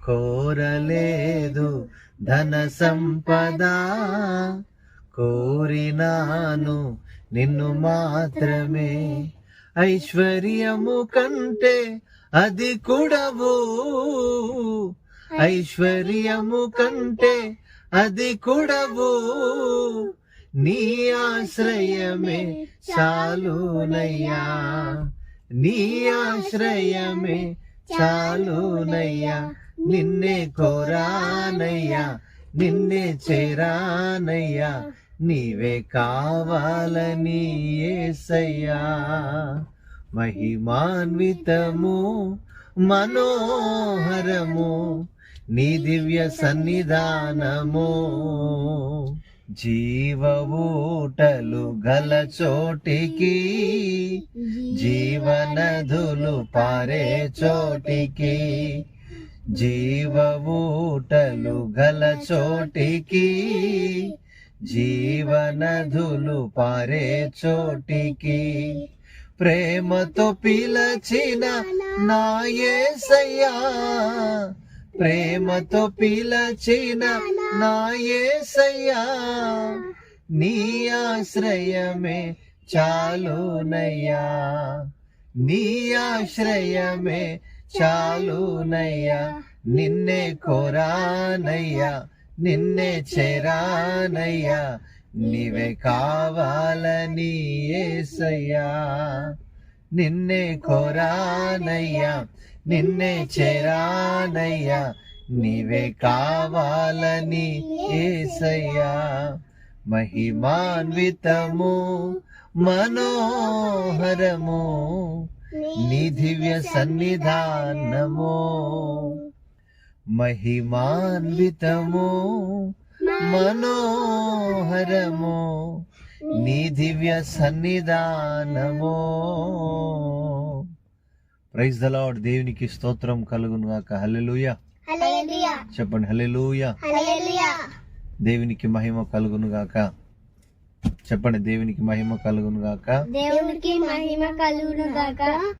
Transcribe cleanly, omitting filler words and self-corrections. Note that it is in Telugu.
కోరలేదు ధన సంపద, కోరినాను నిన్ను మాత్రమే. ఐశ్వర్యము కంటే అది కూడవు, ఐశ్వర్యము కంటే అది కూడవు, నీ ఆశ్రయమే చాలునయ్యా, నీ ఆశ్రయమే చాలునయ్యా. నిన్నే కోరానయ్యా, నిన్నే చేరానయ్యా, నీవే కావాలని యేసయ్యా. మహిమాన్వితము మనోహరము నీ దివ్య సన్నిధానము, జీవఊటలు గల చోటికి, జీవనదులు పారే చోటికి, జీవఊటలు గల చోటికి, జీవనదులు పారే చోటికి, ప్రేమతో పిలచిన నా యేసయ్యా, ప్రేమతో పిలచిన నా యేసయ్యా, నీ ఆశ్రయమే చాలునయ్యా, నీ ఆశ్రయమే చాలునయ్యా. నిన్నే కోరానయ్యా, నిన్నే చేరానయ్యా, నీవే కావాలని యేసయ్యా. నిన్నే కోరానయ్యా, నిన్నే చేరానయ్యా, నీవే కావాలని యేసయ్యా. మహిమాన్వితము మనోహరము నీ దివ్య సన్నిధానము, మహిమాన్వితము మనోహరము నీ దివ్య సన్నిధానము. Praise the Lord. దేవునికి స్తోత్రం కలుగును గాక. హల్లెలూయా చెప్పండి. హల్లెలూయా. దేవునికి మహిమ కలుగును గాక. చెప్పండి. దేవునికి మహిమ కలుగును గాక. దేవునికి మహిమ కలుగును గాక.